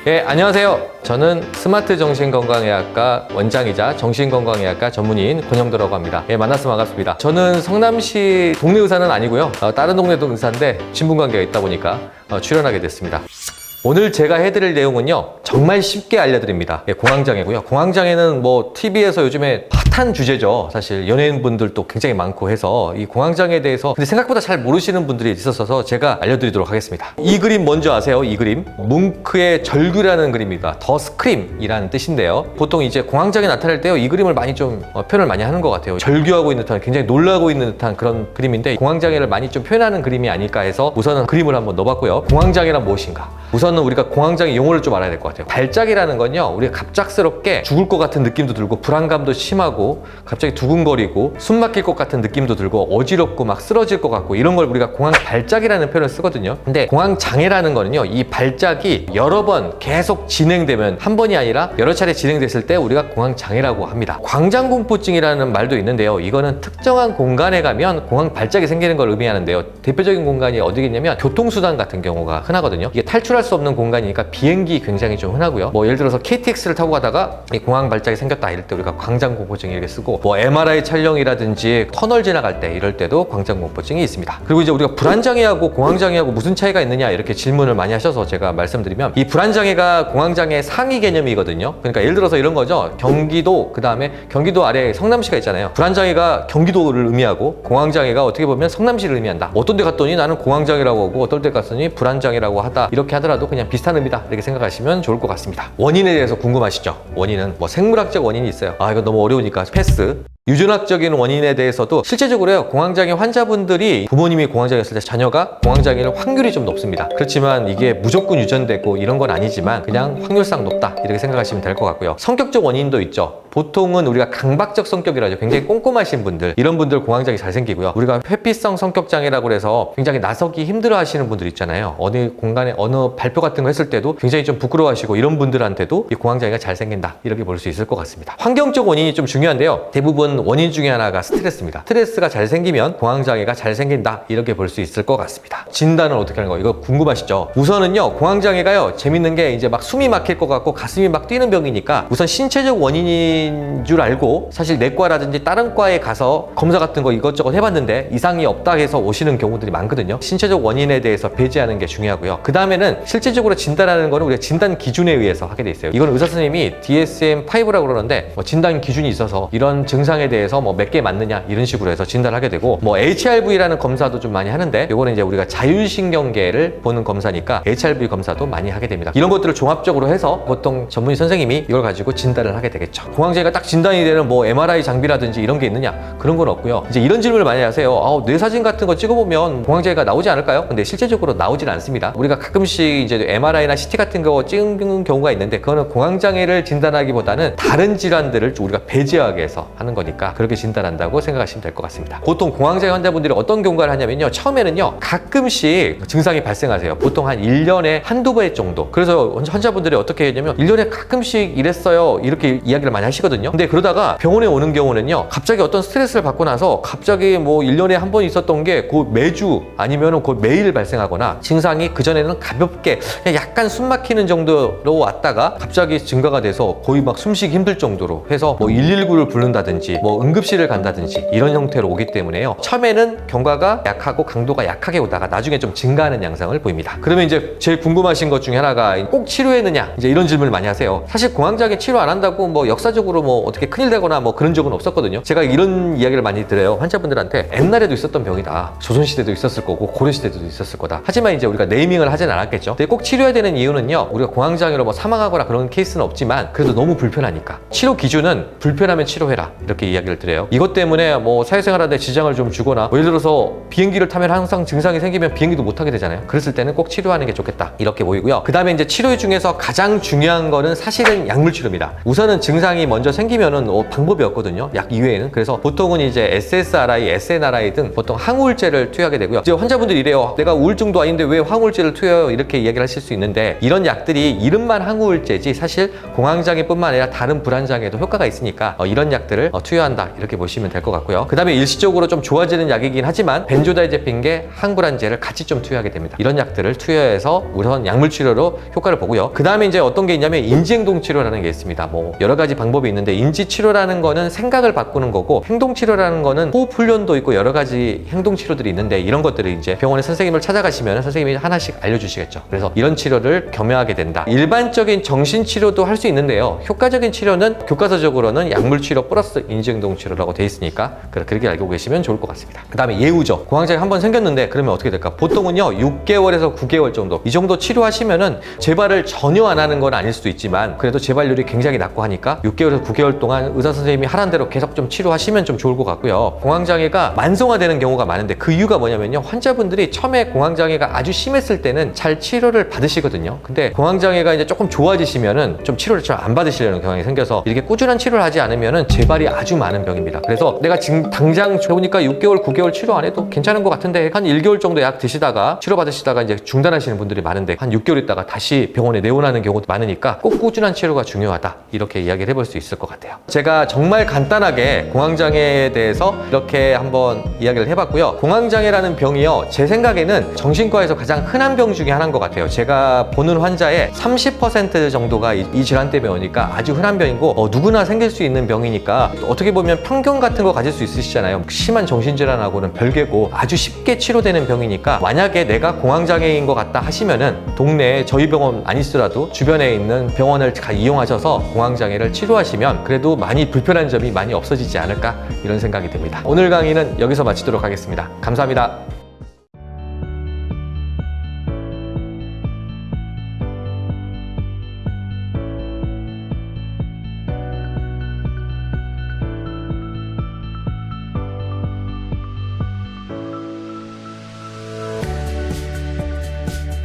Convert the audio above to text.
예, 안녕하세요. 저는 스마트 정신건강의학과 원장이자 정신건강의학과 전문의인 권영도라고 합니다. 예, 만나서 반갑습니다. 저는 성남시 동네 의사는 아니고요. 다른 동네도 의사인데 친분관계가 있다 보니까 출연하게 됐습니다. 오늘 제가 해드릴 내용은요, 정말 쉽게 알려드립니다. 예, 공황장애고요. 공황장애는 뭐 TV에서 요즘에 핫한 주제죠. 사실 연예인분들도 굉장히 많고 해서 이 공황장애에 대해서 근데 생각보다 잘 모르시는 분들이 있어서 제가 알려드리도록 하겠습니다. 이 그림 뭔지 아세요? 이 그림 뭉크의 절규라는 그림입니다. 더 스크림이라는 뜻인데요. 보통 이제 공황장애 나타날 때요, 이 그림을 많이 좀 표현을 많이 하는 것 같아요. 절규하고 있는 듯한, 굉장히 놀라고 있는 듯한 그런 그림인데, 공황장애를 많이 좀 표현하는 그림이 아닐까 해서 우선은 그림을 한번 넣어봤고요. 공황장애란 무엇인가? 우선은 우리가 공황장애 용어를 좀 알아야 될 것 같아요. 발작이라는 건요, 우리가 갑작스럽게 죽을 것 같은 느낌도 들고 불안감도 심하고 갑자기 두근거리고 숨 막힐 것 같은 느낌도 들고 어지럽고 막 쓰러질 것 같고, 이런 걸 우리가 공황 발작이라는 표현을 쓰거든요. 근데 공황 장애라는 거는요, 이 발작이 여러 번 계속 진행되면, 한 번이 아니라 여러 차례 진행됐을 때 우리가 공황 장애라고 합니다. 광장공포증이라는 말도 있는데요, 이거는 특정한 공간에 가면 공황 발작이 생기는 걸 의미하는데요. 대표적인 공간이 어디겠냐면 교통수단 같은 경우가 흔하거든요. 이게 탈출할 수 없는 공간이니까 비행기 굉장히 좀 흔하고요. 뭐 예를 들어서 KTX를 타고 가다가 이 공황 발작이 생겼다 이럴 때 우리가 광장공포증 이렇게 쓰고, 뭐 MRI 촬영이라든지 터널 지나갈 때 이럴 때도 광장공포증이 있습니다. 그리고 이제 우리가 불안장애하고 공황장애하고 무슨 차이가 있느냐 이렇게 질문을 많이 하셔서 제가 말씀드리면, 이 불안장애가 공황장애 상위 개념이거든요. 그러니까 예를 들어서 이런 거죠. 경기도, 그 다음에 경기도 아래에 성남시가 있잖아요. 불안장애가 경기도를 의미하고 공황장애가 어떻게 보면 성남시를 의미한다. 어떤 데 갔더니 나는 공황장애라고 하고 어떤 데 갔더니 불안장애라고 하다, 이렇게 하더라도 그냥 비슷한 의미다 이렇게 생각하시면 좋을 것 같습니다. 원인에 대해서 궁금하시죠? 원인은 뭐 생물학적 원인이 있어요. 이거 너무 어려우니까 패스. 유전학적인 원인에 대해서도 실제적으로요, 공황장애 환자분들이 부모님이 공황장애였을 때 자녀가 공황장애일 확률이 좀 높습니다. 그렇지만 이게 무조건 유전되고 이런 건 아니지만 그냥 확률상 높다 이렇게 생각하시면 될 것 같고요. 성격적 원인도 있죠. 보통은 우리가 강박적 성격이라죠. 굉장히 꼼꼼하신 분들, 이런 분들 공황장애 잘 생기고요. 우리가 회피성 성격장애라고 해서 굉장히 나서기 힘들어 하시는 분들 있잖아요. 어느 공간에 어느 발표 같은 거 했을 때도 굉장히 좀 부끄러워하시고, 이런 분들한테도 이 공황장애가 잘 생긴다 이렇게 볼 수 있을 것 같습니다. 환경적 원인이 좀 중요한데요, 대부분 원인 중에 하나가 스트레스입니다. 스트레스가 잘 생기면 공황장애가 잘 생긴다 이렇게 볼 수 있을 것 같습니다. 진단은 어떻게 하는 거, 이거 궁금하시죠? 우선은요, 공황장애가요, 재밌는 게 이제 막 숨이 막힐 것 같고 가슴이 막 뛰는 병이니까 우선 신체적 원인인 줄 알고, 사실 내과라든지 다른 과에 가서 검사 같은 거 이것저것 해봤는데 이상이 없다 해서 오시는 경우들이 많거든요. 신체적 원인에 대해서 배제하는 게 중요하고요. 그 다음에는 실질적으로 진단하는 거는 우리가 진단 기준에 의해서 하게 돼 있어요. 이건 의사 선생님이 DSM-5라고 그러는데, 진단 기준이 있어서 이런 증상에 대해서 뭐 몇 개 맞느냐 이런 식으로 해서 진단하게 되고, 뭐 HRV라는 검사도 좀 많이 하는데, 이거는 이제 우리가 자율신경계를 보는 검사니까 HRV 검사도 많이 하게 됩니다. 이런 것들을 종합적으로 해서 보통 전문의 선생님이 이걸 가지고 진단을 하게 되겠죠. 공황장애가 딱 진단이 되는 뭐 MRI 장비라든지 이런 게 있느냐, 그런 건 없고요. 이제 이런 질문을 많이 하세요. 뇌사진 같은 거 찍어보면 공황장애가 나오지 않을까요? 근데 실제적으로 나오진 않습니다. 우리가 가끔씩 이제 MRI나 CT 같은 거 찍는 경우가 있는데, 그거는 공황장애를 진단하기보다는 다른 질환들을 우리가 배제하기 위해서 하는 거니까 그렇게 진단한다고 생각하시면 될 것 같습니다. 보통 공황장애 환자분들이 어떤 경과를 하냐면요, 처음에는요 가끔씩 증상이 발생하세요. 보통 한 1년에 한두 번 정도. 그래서 환자분들이 어떻게 했냐면 1년에 가끔씩 이랬어요 이렇게 이야기를 많이 하시거든요. 근데 그러다가 병원에 오는 경우는요, 갑자기 어떤 스트레스를 받고 나서 갑자기 뭐 1년에 한 번 있었던 게 그 매주 아니면은 그 매일 발생하거나, 증상이 그전에는 가볍게 그냥 약간 숨 막히는 정도로 왔다가 갑자기 증가가 돼서 거의 막 숨쉬기 힘들 정도로 해서 뭐 119를 부른다든지 뭐 응급실을 간다든지 이런 형태로 오기 때문에요, 처음에는 경과가 약하고 강도가 약하게 오다가 나중에 좀 증가하는 양상을 보입니다. 그러면 이제 제일 궁금하신 것 중에 하나가 꼭 치료했느냐, 이제 이런 질문을 많이 하세요. 사실 공황장애 치료 안 한다고 뭐 역사적으로 뭐 어떻게 큰일 되거나 뭐 그런 적은 없었거든요. 제가 이런 이야기를 많이 드려요, 환자분들한테. 옛날에도 있었던 병이다. 조선시대도 있었을 거고 고려시대도 있었을 거다. 하지만 이제 우리가 네이밍을 하진 않았겠죠. 근데 꼭 치료해야 되는 이유는요, 우리가 공황장애로 뭐 사망하거나 그런 케이스는 없지만 그래도 너무 불편하니까. 치료 기준은 불편하면 치료해라 이렇게 이야기를 드려요. 이것 때문에 뭐 사회생활하는데 지장을 좀 주거나, 뭐 예를 들어서 비행기를 타면 항상 증상이 생기면 비행기도 못 타게 되잖아요. 그랬을 때는 꼭 치료하는 게 좋겠다 이렇게 보이고요. 그 다음에 이제 치료 중에서 가장 중요한 거는 사실은 약물 치료입니다. 우선은 증상이 먼저 생기면은 방법이 없거든요, 약 이외에는. 그래서 보통은 이제 SSRI, SNRI 등 보통 항우울제를 투여하게 되고요. 이제 환자분들이 이래요. 내가 우울증도 아닌데 왜 항우울제를 투여해요? 이렇게 이야기를 하실 수 있는데, 이런 약들이 이름만 항우울제지 사실 공황장애뿐만 아니라 다른 불안장애에도 효과가 있으니까 이런 약들을 투여 투여한다 이렇게 보시면 될 것 같고요. 그 다음에 일시적으로 좀 좋아지는 약이긴 하지만 벤조다이제핀계, 항불안제를 같이 좀 투여하게 됩니다. 이런 약들을 투여해서 우선 약물 치료로 효과를 보고요. 그 다음에 이제 어떤 게 있냐면 인지행동 치료라는 게 있습니다. 뭐 여러 가지 방법이 있는데 인지 치료라는 거는 생각을 바꾸는 거고 행동 치료라는 거는 호흡 훈련도 있고 여러 가지 행동 치료들이 있는데 이런 것들을 이제 병원에 선생님을 찾아가시면 선생님이 하나씩 알려주시겠죠. 그래서 이런 치료를 겸해하게 된다. 일반적인 정신 치료도 할 수 있는데요. 효과적인 치료는 교과서적으로는 약물 치료 플러스 인지행동 치료라고 돼 있으니까 그렇게 알고 계시면 좋을 것 같습니다. 그 다음에 예후죠. 공황장애 한번 생겼는데 그러면 어떻게 될까? 보통은요 6개월에서 9개월 정도 이 정도 치료하시면은 재발을 전혀 안 하는 건 아닐 수도 있지만 그래도 재발률이 굉장히 낮고 하니까 6개월에서 9개월 동안 의사 선생님이 하라는 대로 계속 좀 치료하시면 좀 좋을 것 같고요. 공황장애가 만성화되는 경우가 많은데 그 이유가 뭐냐면요. 환자분들이 처음에 공황장애가 아주 심했을 때는 잘 치료를 받으시거든요. 근데 공황장애가 이제 조금 좋아지시면은 좀 치료를 잘 안 받으시려는 경향이 생겨서 이렇게 꾸준한 치료를 하지 않으면은 재발이 아주 많은 병입니다. 그래서 내가 지금 당장 해보니까 6개월, 9개월 치료 안 해도 괜찮은 것 같은데 한 1개월 정도 약 드시다가 치료받으시다가 이제 중단하시는 분들이 많은데 한 6개월 있다가 다시 병원에 내원하는 경우도 많으니까 꼭 꾸준한 치료가 중요하다. 이렇게 이야기를 해볼 수 있을 것 같아요. 제가 정말 간단하게 공황장애에 대해서 이렇게 한번 이야기를 해봤고요. 공황장애라는 병이요. 제 생각에는 정신과에서 가장 흔한 병 중에 하나인 것 같아요. 제가 보는 환자의 30% 정도가 이 질환 때문에 오니까 아주 흔한 병이고 누구나 생길 수 있는 병이니까 어떻게 보면 편견 같은 거 가질 수 있으시잖아요. 심한 정신질환하고는 별개고 아주 쉽게 치료되는 병이니까 만약에 내가 공황장애인 것 같다 하시면은 동네에 저희 병원 아니더라도 주변에 있는 병원을 이용하셔서 공황장애를 치료하시면 그래도 많이 불편한 점이 많이 없어지지 않을까 이런 생각이 듭니다. 오늘 강의는 여기서 마치도록 하겠습니다. 감사합니다.